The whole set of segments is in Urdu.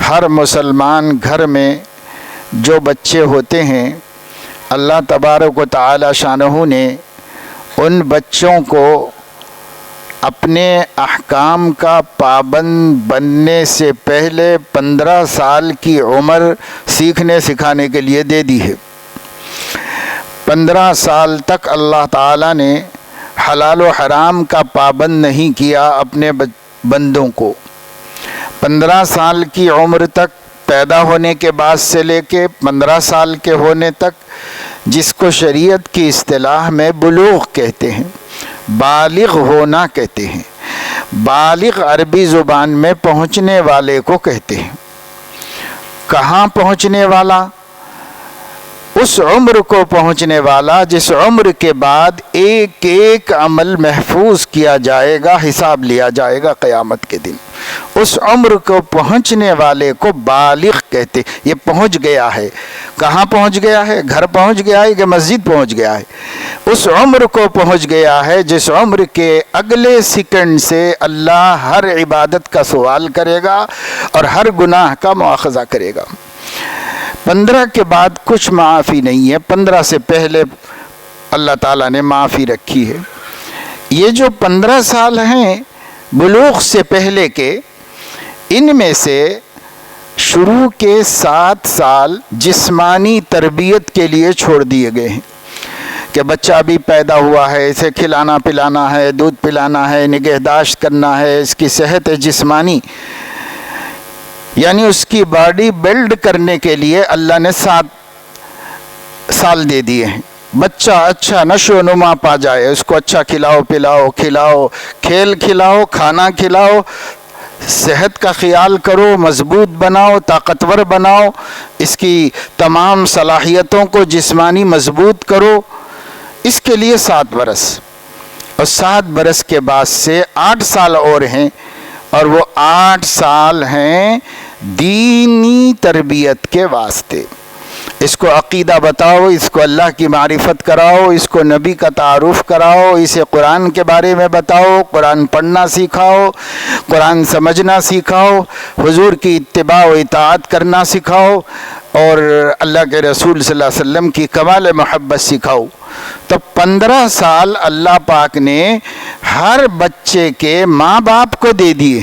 ہر مسلمان گھر میں جو بچے ہوتے ہیں، اللہ تبارک و تعالی شانہ نے ان بچوں کو اپنے احکام کا پابند بننے سے پہلے 15 سال کی عمر سیکھنے سکھانے کے لیے دے دی ہے۔ 15 سال تک اللہ تعالیٰ نے حلال و حرام کا پابند نہیں کیا اپنے بندوں کو۔ 15 سال کی عمر تک، پیدا ہونے کے بعد سے لے کے 15 سال کے ہونے تک، جس کو شریعت کی اصطلاح میں بلوغ کہتے ہیں، بالغ ہونا کہتے ہیں۔ بالغ عربی زبان میں پہنچنے والے کو کہتے ہیں۔ کہاں پہنچنے والا؟ اس عمر کو پہنچنے والا جس عمر کے بعد ایک ایک عمل محفوظ کیا جائے گا، حساب لیا جائے گا قیامت کے دن۔ اس عمر کو پہنچنے والے کو بالغ کہتے۔ یہ پہنچ گیا ہے۔ کہاں پہنچ گیا ہے؟ گھر پہنچ گیا ہے کہ مسجد پہنچ گیا ہے؟ اس عمر کو پہنچ گیا ہے جس عمر کے اگلے سیکنڈ سے اللہ ہر عبادت کا سوال کرے گا اور ہر گناہ کا مواخذہ کرے گا۔ 15 کے بعد کچھ معافی نہیں ہے، 15 سے پہلے اللہ تعالیٰ نے معافی رکھی ہے۔ یہ جو 15 سال ہیں بلوغ سے پہلے کے، ان میں سے شروع کے 7 سال جسمانی تربیت کے لیے چھوڑ دیے گئے ہیں کہ بچہ ابھی پیدا ہوا ہے، اسے کھلانا پلانا ہے، دودھ پلانا ہے، نگہداشت کرنا ہے، اس کی صحت جسمانی، یعنی اس کی باڈی بلڈ کرنے کے لیے اللہ نے 7 سال دے دیے ہیں۔ بچہ اچھا نشو و نما پا جائے، اس کو اچھا کھلاؤ پلاؤ، کھیل کھلاؤ، کھانا کھلاؤ، صحت کا خیال کرو، مضبوط بناؤ، طاقتور بناؤ، اس کی تمام صلاحیتوں کو جسمانی مضبوط کرو، اس کے لیے 7 برس۔ اور 7 برس کے بعد سے 8 سال اور ہیں، اور وہ 8 سال ہیں دینی تربیت کے واسطے۔ اس کو عقیدہ بتاؤ، اس کو اللہ کی معرفت کراؤ، اس کو نبی کا تعارف کراؤ، اسے قرآن کے بارے میں بتاؤ، قرآن پڑھنا سکھاؤ، قرآن سمجھنا سکھاؤ، حضور کی اتباع و اطاعت کرنا سکھاؤ، اور اللہ کے رسول صلی اللہ علیہ وسلم کی کمال محبت سکھاؤ۔ تو 15 سال اللہ پاک نے ہر بچے کے ماں باپ کو دے دیے،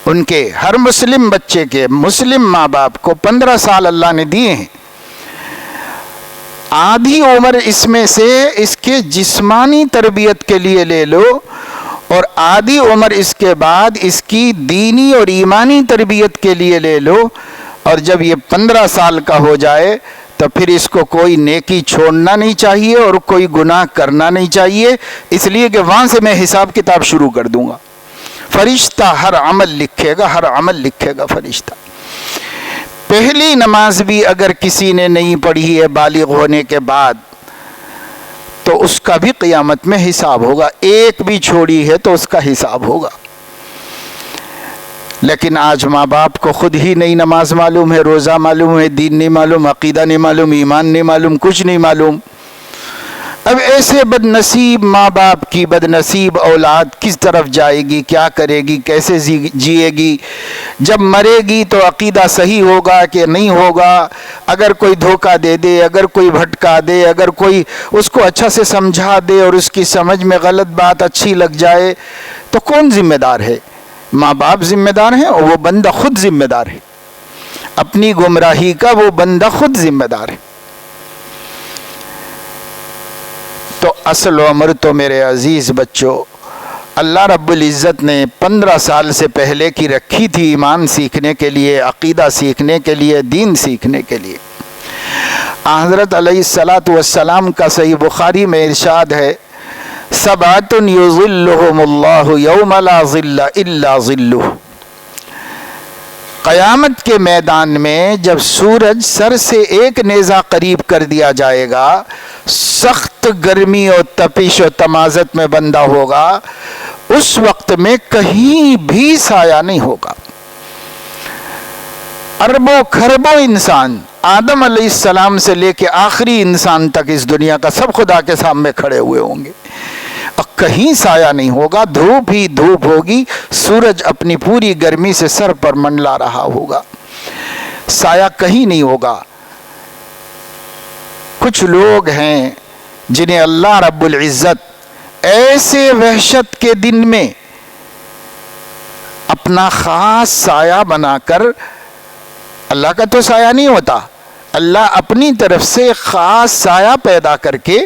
ان کے ہر مسلم بچے کے مسلم ماں باپ کو 15 سال اللہ نے دیے ہیں۔ آدھی عمر اس میں سے اس کے جسمانی تربیت کے لیے لے لو، اور آدھی عمر اس کے بعد اس کی دینی اور ایمانی تربیت کے لیے لے لو، اور جب یہ 15 سال کا ہو جائے تو پھر اس کو کوئی نیکی چھوڑنا نہیں چاہیے اور کوئی گناہ کرنا نہیں چاہیے، اس لیے کہ وہاں سے میں حساب کتاب شروع کر دوں گا۔ فرشتہ ہر عمل لکھے گا، ہر عمل لکھے گا فرشتہ۔ پہلی نماز بھی اگر کسی نے نہیں پڑھی ہے بالغ ہونے کے بعد، تو اس کا بھی قیامت میں حساب ہوگا۔ ایک بھی چھوڑی ہے تو اس کا حساب ہوگا۔ لیکن آج ماں باپ کو خود ہی نہیں نماز معلوم ہے، روزہ معلوم ہے، دین نہیں معلوم، عقیدہ نہیں معلوم، ایمان نہیں معلوم، کچھ نہیں معلوم۔ اب ایسے بد نصیب ماں باپ کی بد نصیب اولاد کس طرف جائے گی، کیا کرے گی، کیسے جیے گی؟ جب مرے گی تو عقیدہ صحیح ہوگا کہ نہیں ہوگا؟ اگر کوئی دھوکہ دے دے، اگر کوئی بھٹکا دے، اگر کوئی اس کو اچھا سے سمجھا دے اور اس کی سمجھ میں غلط بات اچھی لگ جائے، تو کون ذمہ دار ہے؟ ماں باپ ذمہ دار ہیں، اور وہ بندہ خود ذمہ دار ہے۔ اپنی گمراہی کا وہ بندہ خود ذمہ دار ہے۔ تو اصل عمر تو میرے عزیز بچوں اللہ رب العزت نے 15 سال سے پہلے کی رکھی تھی، ایمان سیکھنے کے لیے، عقیدہ سیکھنے کے لیے، دین سیکھنے کے لیے۔ حضرت علیہ الصلاۃ والسلام کا صحیح بخاری میں ارشاد ہے، سبعۃ یظلھم اللہ یوم لا ظل الا ظلہ۔ قیامت کے میدان میں جب سورج سر سے ایک نیزہ قریب کر دیا جائے گا، سخت گرمی اور تپش و تمازت میں بندہ ہوگا، اس وقت میں کہیں بھی سایہ نہیں ہوگا۔ اربوں کھربوں انسان، آدم علیہ السلام سے لے کے آخری انسان تک اس دنیا کا، سب خدا کے سامنے کھڑے ہوئے ہوں گے۔ اور کہیں سایہ نہیں ہوگا، دھوپ ہی دھوپ ہوگی، سورج اپنی پوری گرمی سے سر پر منڈلا رہا ہوگا، سایہ کہیں نہیں ہوگا۔ کچھ لوگ ہیں جنہیں اللہ رب العزت ایسے وحشت کے دن میں اپنا خاص سایہ بنا کر، اللہ کا تو سایہ نہیں ہوتا، اللہ اپنی طرف سے خاص سایہ پیدا کر کے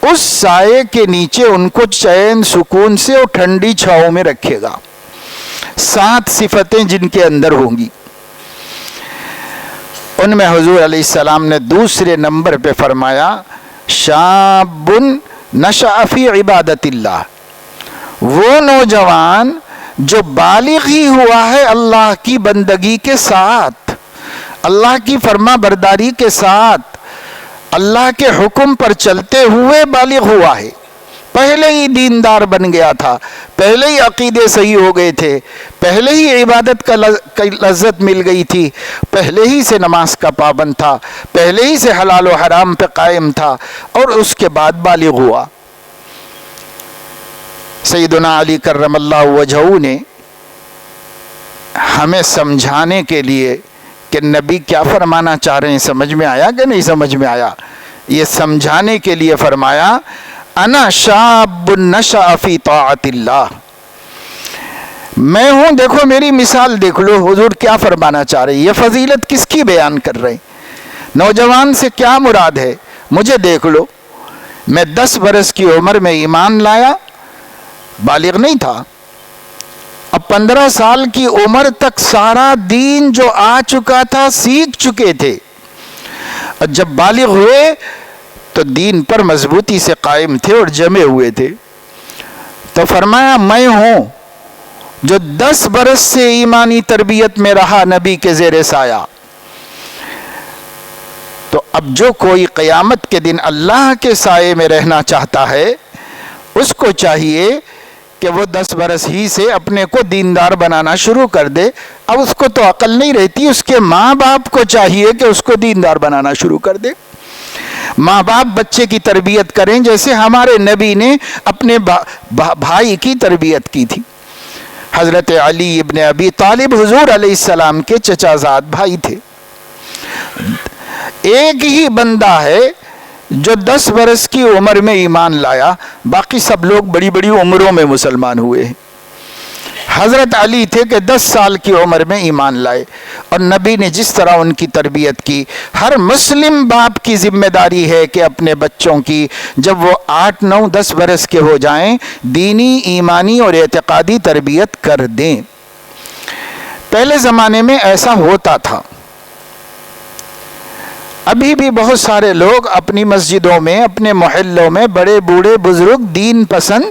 اس سائے کے نیچے ان کو چین سکون سے اور ٹھنڈی چھاؤں میں رکھے گا۔ 7 صفتیں جن کے اندر ہوں گی، ان میں حضور علیہ السلام نے دوسرے نمبر پہ فرمایا شاب نشأ فی عبادت اللہ، وہ نوجوان جو بالغ ہی ہوا ہے اللہ کی بندگی کے ساتھ، اللہ کی فرما برداری کے ساتھ، اللہ کے حکم پر چلتے ہوئے بالغ ہوا ہے، پہلے ہی دیندار بن گیا تھا، پہلے ہی عقیدے صحیح ہو گئے تھے، پہلے ہی عبادت کا لذت مل گئی تھی، پہلے ہی سے نماز کا پابند تھا، پہلے ہی سے حلال و حرام پہ قائم تھا، اور اس کے بعد بالغ ہوا۔ سیدنا علی کرم اللہ وجہہ نے ہمیں سمجھانے کے لیے کہ نبی کیا فرمانا چاہ رہے ہیں، سمجھ میں آیا کہ نہیں سمجھ میں آیا، یہ سمجھانے کے لیے فرمایا انا شاب نشأ فی طاعت اللہ، میں ہوں، دیکھو میری مثال دیکھ لو، حضور کیا فرمانا چاہ رہے ہیں، یہ فضیلت کس کی بیان کر رہے ہیں، نوجوان سے کیا مراد ہے، مجھے دیکھ لو، میں 10 برس کی عمر میں ایمان لایا، بالغ نہیں تھا، اب 15 سال کی عمر تک سارا دین جو آ چکا تھا سیکھ چکے تھے، اور جب بالغ ہوئے تو دین پر مضبوطی سے قائم تھے اور جمے ہوئے تھے، تو فرمایا میں ہوں جو 10 برس سے ایمانی تربیت میں رہا نبی کے زیر سایہ، تو اب جو کوئی قیامت کے دن اللہ کے سائے میں رہنا چاہتا ہے اس کو چاہیے کہ وہ 10 برس ہی سے اپنے کو دیندار بنانا شروع کر دے۔ اب اس کو تو عقل نہیں رہتی، اس کے ماں باپ کو چاہیے کہ اس کو دیندار بنانا شروع کر دے۔ ماں باپ بچے کی تربیت کریں جیسے ہمارے نبی نے اپنے بھائی کی تربیت کی تھی۔ حضرت علی ابن ابی طالب حضور علیہ السلام کے چچا زاد بھائی تھے۔ ایک ہی بندہ ہے جو 10 برس کی عمر میں ایمان لایا، باقی سب لوگ بڑی بڑی عمروں میں مسلمان ہوئے ہیں۔ حضرت علی تھے کہ 10 سال کی عمر میں ایمان لائے، اور نبی نے جس طرح ان کی تربیت کی، ہر مسلم باپ کی ذمہ داری ہے کہ اپنے بچوں کی جب وہ 8، 9، 10 برس کے ہو جائیں دینی، ایمانی اور اعتقادی تربیت کر دیں۔ پہلے زمانے میں ایسا ہوتا تھا، ابھی بھی بہت سارے لوگ اپنی مسجدوں میں، اپنے محلوں میں بڑے بوڑھے بزرگ دین پسند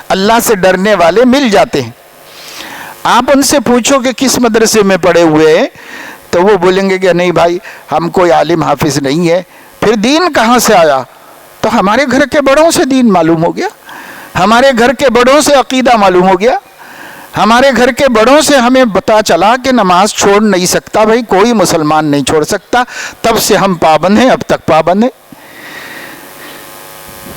اللہ سے ڈرنے والے مل جاتے ہیں۔ آپ ان سے پوچھو کہ کس مدرسے میں پڑھے ہوئے ہیں تو وہ بولیں گے کہ نہیں بھائی ہم کوئی عالم حافظ نہیں ہے۔ پھر دین کہاں سے آیا؟ تو ہمارے گھر کے بڑوں سے دین معلوم ہو گیا، ہمارے گھر کے بڑوں سے عقیدہ معلوم ہو گیا، ہمارے گھر کے بڑوں سے ہمیں پتا چلا کہ نماز چھوڑ نہیں سکتا بھائی، کوئی مسلمان نہیں چھوڑ سکتا، تب سے ہم پابند ہیں، اب تک پابند ہیں۔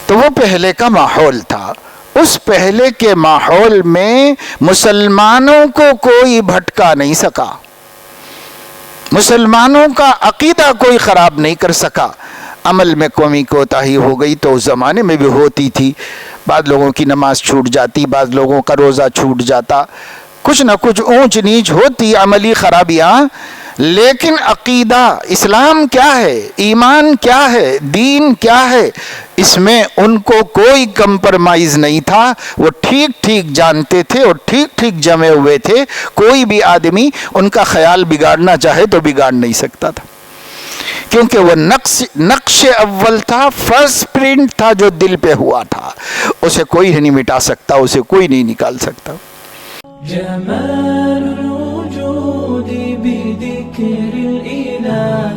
تو وہ پہلے کا ماحول تھا، اس پہلے کے ماحول میں مسلمانوں کو کوئی بھٹکا نہیں سکا، مسلمانوں کا عقیدہ کوئی خراب نہیں کر سکا۔ عمل میں کمی کوتاہی ہو گئی تو اس زمانے میں بھی ہوتی تھی، بعض لوگوں کی نماز چھوٹ جاتی، بعض لوگوں کا روزہ چھوٹ جاتا، کچھ نہ کچھ اونچ نیچ ہوتی، عملی خرابیاں، لیکن عقیدہ اسلام کیا ہے، ایمان کیا ہے، دین کیا ہے، اس میں ان کو کوئی کمپرمائز نہیں تھا، وہ ٹھیک ٹھیک جانتے تھے اور ٹھیک ٹھیک جمے ہوئے تھے، کوئی بھی آدمی ان کا خیال بگاڑنا چاہے تو بگاڑ نہیں سکتا تھا، کیونکہ وہ نقش اول تھا، فرسٹ پرنٹ تھا جو دل پہ ہوا تھا، اسے کوئی نہیں مٹا سکتا، اسے کوئی نہیں نکال سکتا۔ جمال الوجود بذكر الإله